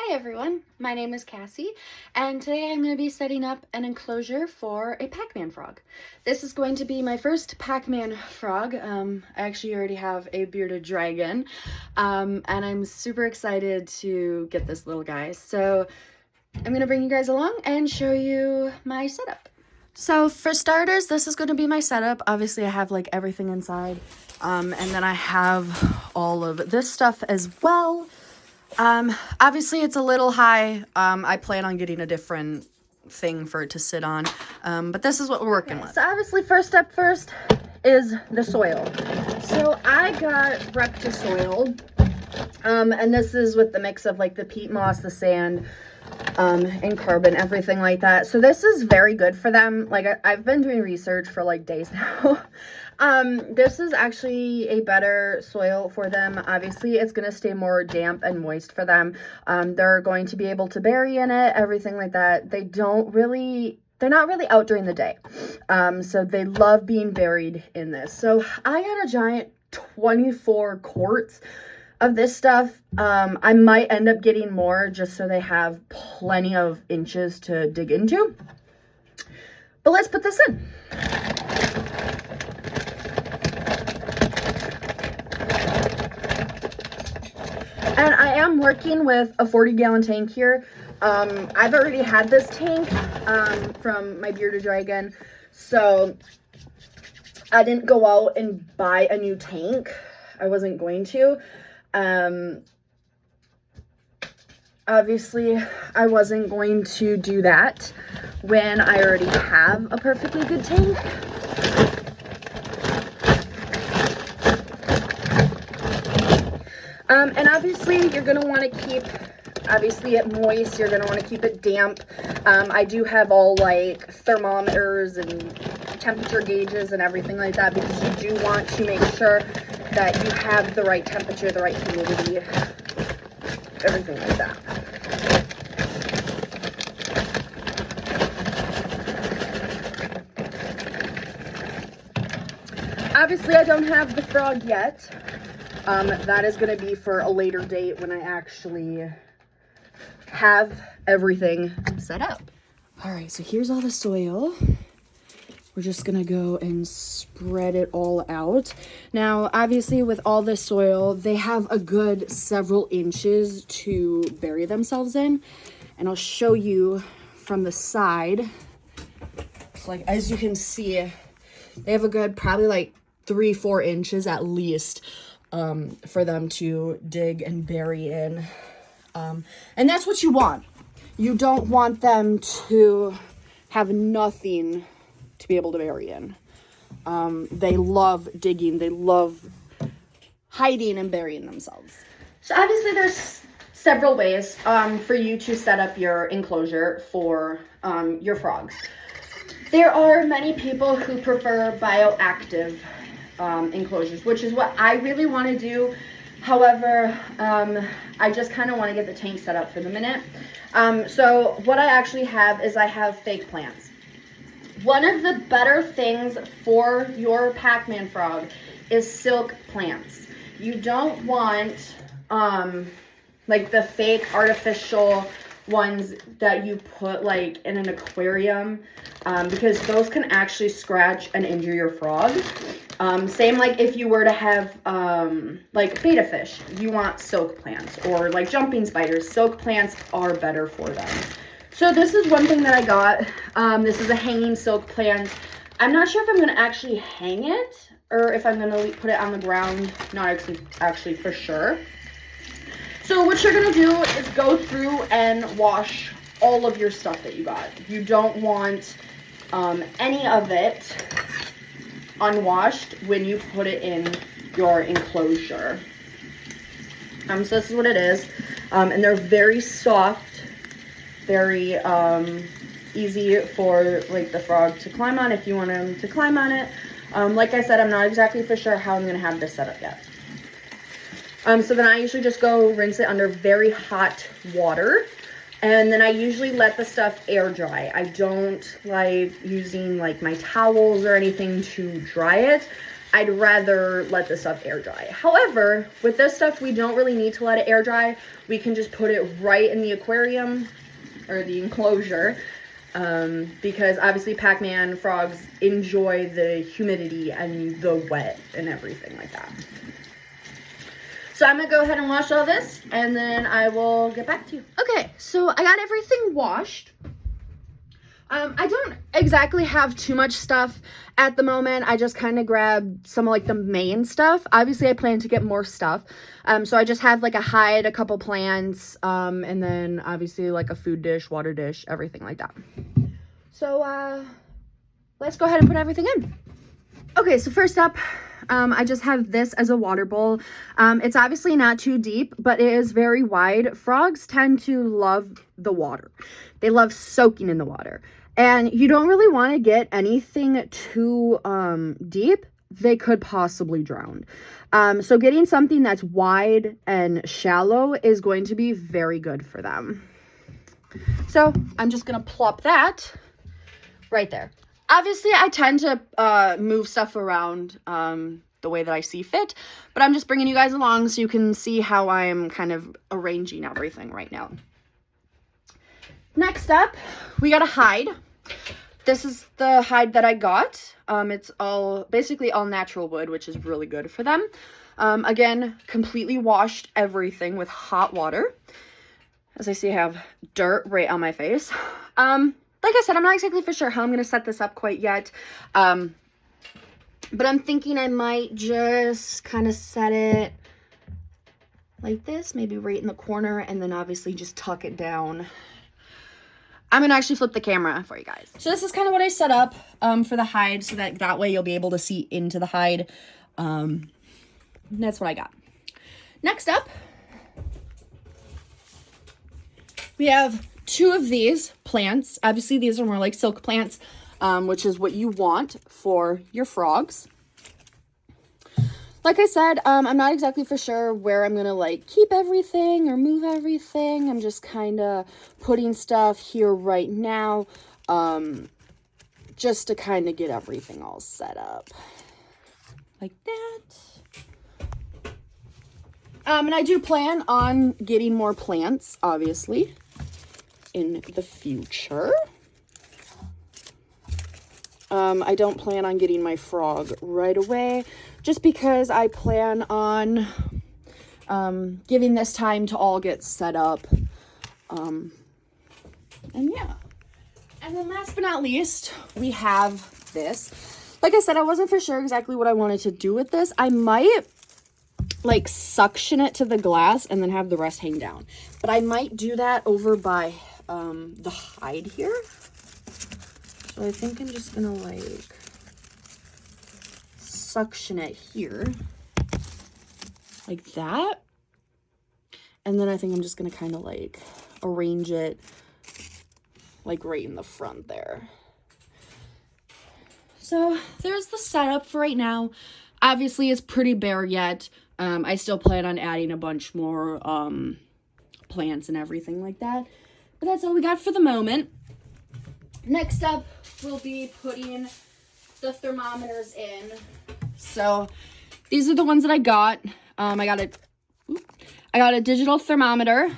Hi everyone, my name is Cassie, and today I'm going to be setting up an enclosure for a Pac-Man frog. This is going to be my first Pac-Man frog. I actually already have a bearded dragon, and I'm super excited to get this little guy. So I'm going to bring you guys along and show you my setup. So for starters, this is going to be my setup. Obviously I have like everything inside, and then I have all of this stuff as well. Obviously it's a little high. I plan on getting a different thing for it to sit on. But this is what we're working with. So obviously first step first is the soil. So I got Recta soil. And this is with the mix of like the peat moss, the sand, and carbon, everything like that. So this is very good for them. Like I've been doing research for like days now. This is actually a better soil for them. Obviously it's going to stay more damp and moist for them. They're going to be able to bury in it, everything like that. They're not really out during the day. So they love being buried in this. So I got a giant 24 quarts of this stuff. I might end up getting more just so they have plenty of inches to dig into. But let's put this in. And I am working with a 40-gallon tank here. I've already had this tank from my bearded dragon, so I didn't go out and buy a new tank. I wasn't going to. Obviously, I wasn't going to do that when I already have a perfectly good tank. And obviously you're going to want to keep, it moist. You're going to want to keep it damp. I do have all like thermometers and temperature gauges and everything like that, because you do want to make sure that you have the right temperature, the right humidity, everything like that. Obviously I don't have the frog yet. That is going to be for a later date when I actually have everything set up. All right, so here's all the soil. We're just going to go and spread it all out. Now, obviously with all this soil, they have a good several inches to bury themselves in. And I'll show you from the side. So like, as you can see, they have a good probably like 3-4 inches at least for them to dig and bury in. And that's what you want. You don't want them to have nothing to be able to bury in. They love digging. They love hiding and burying themselves. So obviously there's several ways for you to set up your enclosure for your frogs. There are many people who prefer bioactive enclosures, which is what I really want to do. However, I just kind of want to get the tank set up for the minute. So what I actually have is I have fake plants. One of the better things for your Pac-Man frog is silk plants. You don't want like the fake artificial ones that you put like in an aquarium, because those can actually scratch and injure your frog. Same like if you were to have like betta fish, you want silk plants, or like jumping spiders. Silk plants are better for them. So this is one thing that I got. This is a hanging silk plant. I'm not sure if I'm going to actually hang it or if I'm going to put it on the ground. Not actually for sure. So what you're going to do is go through and wash all of your stuff that you got. You don't want any of it unwashed when you put it in your enclosure. So this is what it is. And they're very soft, very easy for like the frog to climb on if you want him to climb on it. Like I said, I'm not exactly for sure how I'm going to have this set up yet. So then I usually just go rinse it under very hot water. And then I usually let the stuff air dry. I don't like using like my towels or anything to dry it. I'd rather let this stuff air dry. However, with this stuff, we don't really need to let it air dry. We can just put it right in the aquarium or the enclosure, because obviously Pac-Man frogs enjoy the humidity and the wet and everything like that. So I'm gonna go ahead and wash all this, and then I will get back to you. Okay, so I got everything washed. I don't exactly have too much stuff at the moment. I just kind of grabbed some of like the main stuff. Obviously I plan to get more stuff. So I just have like a hide, a couple plants, and then obviously like a food dish, water dish, everything like that. So let's go ahead and put everything in. Okay, so first up, I just have this as a water bowl. It's obviously not too deep, but it is very wide. Frogs tend to love the water. They love soaking in the water. And you don't really want to get anything too deep. They could possibly drown. So getting something that's wide and shallow is going to be very good for them. So I'm just going to plop that right there. Obviously, I tend to move stuff around the way that I see fit, but I'm just bringing you guys along so you can see how I'm kind of arranging everything right now. Next up, we got a hide. This is the hide that I got. It's basically all natural wood, which is really good for them. Again, completely washed everything with hot water. As I see, I have dirt right on my face. Like I said, I'm not exactly for sure how I'm going to set this up quite yet. But I'm thinking I might just kind of set it like this, maybe right in the corner, and then obviously just tuck it down. I'm going to actually flip the camera for you guys. So this is kind of what I set up for the hide, so that way you'll be able to see into the hide. That's what I got. Next up, we have 2 of these plants. Obviously, these are more like silk plants, which is what you want for your frogs. Like I said, I'm not exactly for sure where I'm going to like keep everything or move everything. I'm just kind of putting stuff here right now, just to kind of get everything all set up like that. And I do plan on getting more plants, obviously, in the future. I don't plan on getting my frog right away, just because I plan on giving this time to all get set up. And yeah. And then last but not least, we have this. Like I said, I wasn't for sure exactly what I wanted to do with this. I might like suction it to the glass and then have the rest hang down. But I might do that over by the hide here. So I think I'm just gonna like suction it here like that. And then I think I'm just gonna kind of like arrange it like right in the front there. So there's the setup for right now. Obviously it's pretty bare yet. I still plan on adding a bunch more plants and everything like that. But that's all we got for the moment. Next up, we'll be putting the thermometers in. So these are the ones that I got. I got a digital thermometer.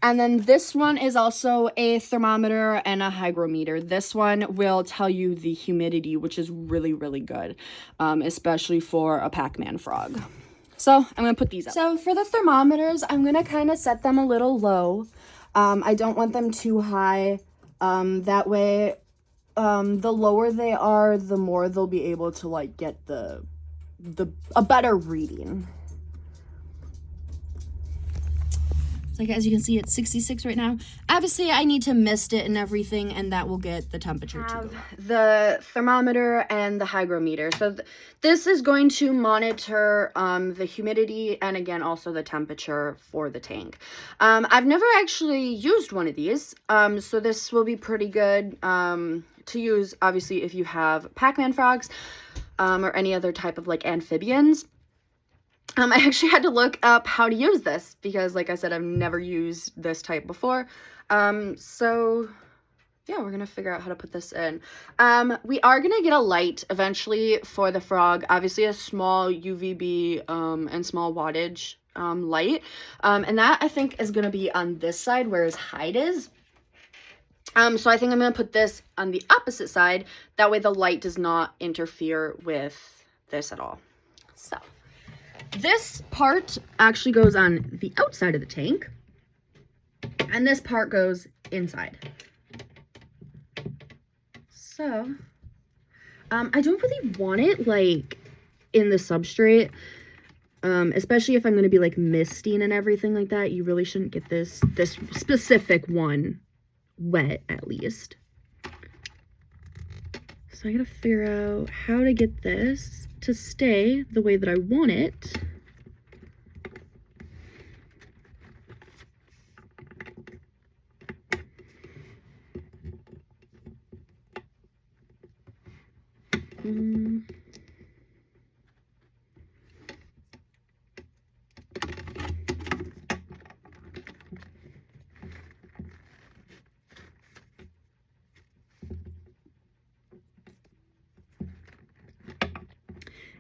And then this one is also a thermometer and a hygrometer. This one will tell you the humidity, which is really, really good, especially for a Pac-Man frog. So I'm going to put these up. So for the thermometers, I'm going to kind of set them a little low. I don't want them too high. That way, the lower they are, the more they'll be able to like get a better reading. So like, as you can see, it's 66 right now. Obviously, I need to mist it and everything, and that will get the temperature to go. The thermometer and the hygrometer. So this is going to monitor the humidity and, again, also the temperature for the tank. I've never actually used one of these, so this will be pretty good to use, obviously, if you have Pac-Man frogs or any other type of, like, amphibians. I actually had to look up how to use this because, like I said, I've never used this type before. So yeah, we're gonna figure out how to put this in. We are gonna get a light eventually for the frog, obviously a small UVB and small wattage light, and that I think is gonna be on this side where his hide is. So I think I'm gonna put this on the opposite side, that way the light does not interfere with this at all. So this part actually goes on the outside of the tank, and this part goes inside. So, I don't really want it, like, in the substrate, especially if I'm going to be, like, misting and everything like that. You really shouldn't get this specific one wet, at least. So I gotta figure out how to get this to stay the way that I want it.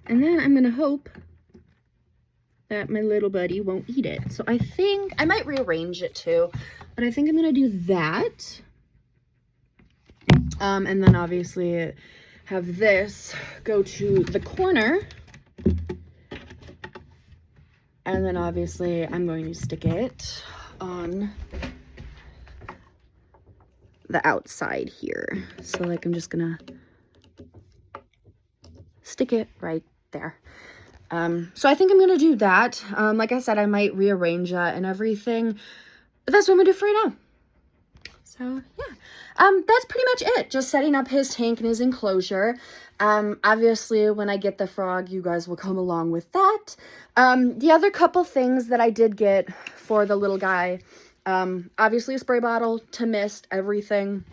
And then I'm gonna hope that my little buddy won't eat it. So I think I might rearrange it too, but I think I'm gonna do that. And then obviously have this go to the corner. And then obviously I'm going to stick it on the outside here. So like I'm just gonna stick it right there. So I think I'm gonna do that. Like I said, I might rearrange that and everything, but that's what I'm gonna do for right now. So yeah, that's pretty much it. Just setting up his tank and his enclosure. Obviously when I get the frog, you guys will come along with that. The other couple things that I did get for the little guy, obviously a spray bottle to mist everything.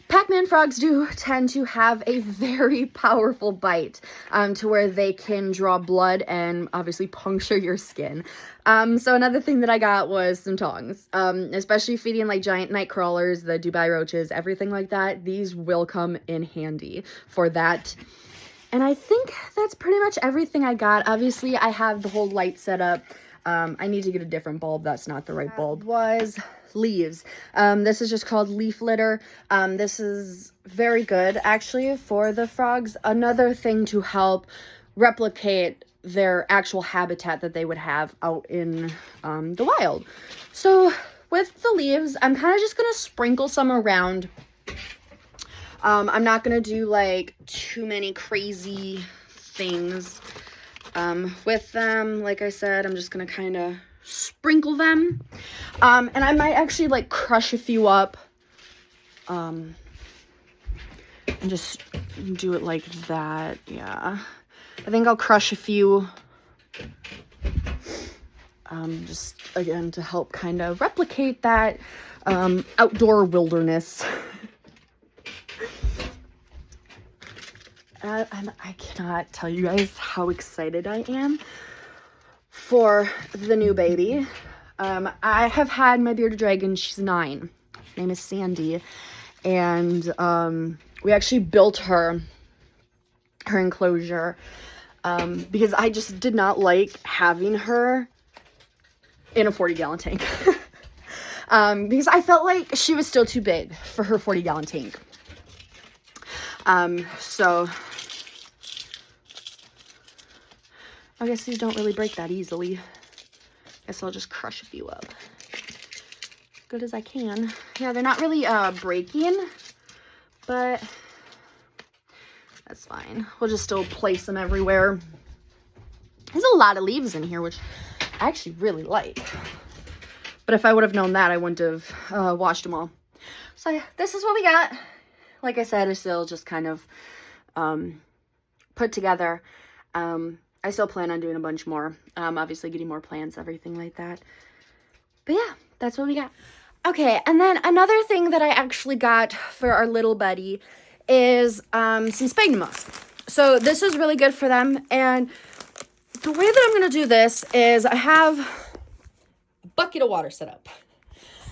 Pac-Man frogs do tend to have a very powerful bite, to where they can draw blood and obviously puncture your skin. So another thing that I got was some tongs, especially feeding like giant night crawlers, the Dubai roaches, everything like that. These will come in handy for that. And I think that's pretty much everything I got. Obviously, I have the whole light set up. I need to get a different bulb. That's not the right bulb. Was leaves. This is just called leaf litter. This is very good actually for the frogs. Another thing to help replicate their actual habitat that they would have out in the wild. So with the leaves, I'm kind of just gonna sprinkle some around. I'm not gonna do like too many crazy things with them. Like I said, I'm just gonna kind of sprinkle them, and I might actually like crush a few up, and just do it like that. Yeah, I think I'll crush a few, just again to help kind of replicate that outdoor wilderness. I cannot tell you guys how excited I am for the new baby. I have had my bearded dragon. She's 9. Her name is Sandy. And we actually built her enclosure because I just did not like having her in a 40-gallon tank. Because I felt like she was still too big for her 40-gallon tank. So I guess these don't really break that easily. Guess I'll just crush a few up as good as I can. Yeah, they're not really breaking, but that's fine. We'll just still place them everywhere. There's a lot of leaves in here, which I actually really like. But if I would have known that, I wouldn't have washed them all. So yeah, this is what we got. Like I said, it's still just kind of put together. I still plan on doing a bunch more. Obviously getting more plants, everything like that. But yeah, that's what we got. Okay, and then another thing that I actually got for our little buddy is some sphagnum moss. So this is really good for them. And the way that I'm going to do this is I have a bucket of water set up.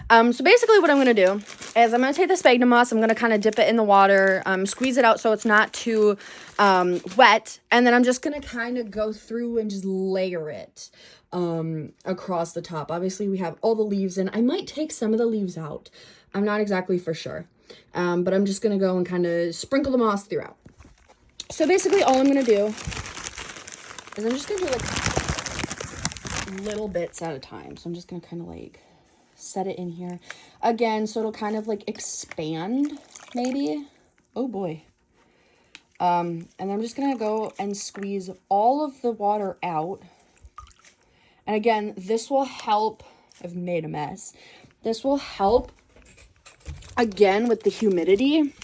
So basically what I'm going to do is I'm going to take the sphagnum moss, I'm going to kind of dip it in the water, squeeze it out so it's not too wet, and then I'm just going to kind of go through and just layer it across the top. Obviously we have all the leaves in. I might take some of the leaves out. I'm not exactly for sure, but I'm just going to go and kind of sprinkle the moss throughout. So basically all I'm going to do is I'm just going to do like little bits at a time. So I'm just going to kind of like set it in here again, so it'll kind of like expand maybe. Oh boy. And I'm just gonna go and squeeze all of the water out. And again, this will help. I've made a mess. This will help again with the humidity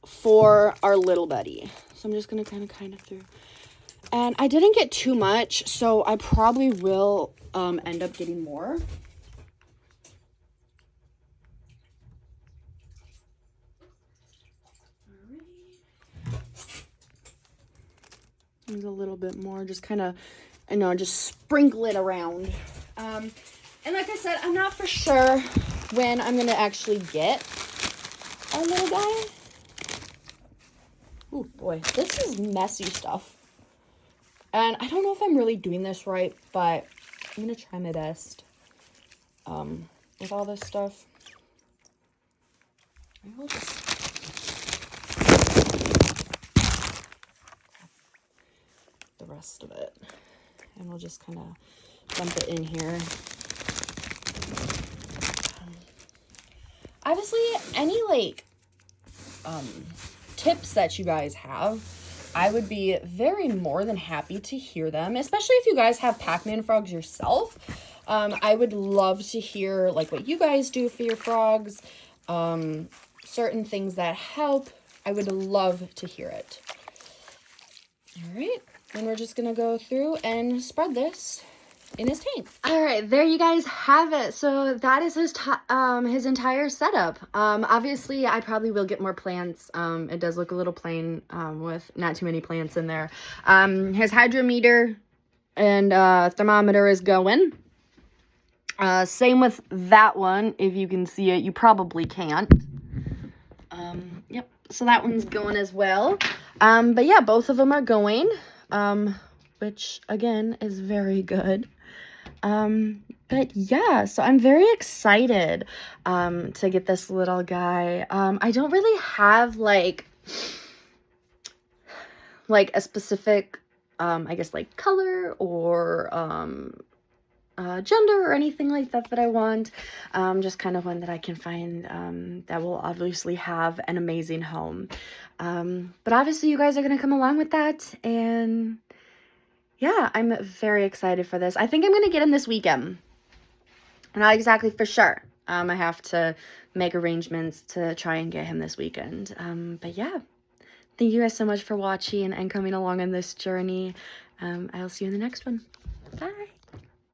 for our little buddy. So I'm just gonna kind of through. And I didn't get too much, so I probably will end up getting more. There's a little bit more, just kind of, I know, just sprinkle it around. And like I said, I'm not for sure when I'm gonna actually get our little guy. Oh boy, this is messy stuff. And I don't know if I'm really doing this right, but I'm gonna try my best with all this stuff. I will just the rest of it, and we'll just kind of dump it in here. Obviously, any like tips that you guys have, I would be very more than happy to hear them, especially if you guys have Pac-Man frogs yourself. I would love to hear like what you guys do for your frogs, certain things that help. I would love to hear it. All right, and we're just gonna go through and spread this in his tank. All right, there you guys have it. So that is his entire setup. Obviously I probably will get more plants. It does look a little plain with not too many plants in there. His hydrometer and thermometer is going. Same with that one. If you can see it, you probably can't. Yep, so that one's going as well. But yeah, both of them are going, which again is very good. But yeah, so I'm very excited to get this little guy. I don't really have like a specific I guess like color or gender or anything like that I want. Just kind of one that I can find that will obviously have an amazing home. But obviously you guys are gonna come along with that, and yeah, I'm very excited for this. I think I'm gonna get him this weekend. I'm not exactly for sure. I have to make arrangements to try and get him this weekend. But yeah, thank you guys so much for watching and coming along on this journey. I'll see you in the next one.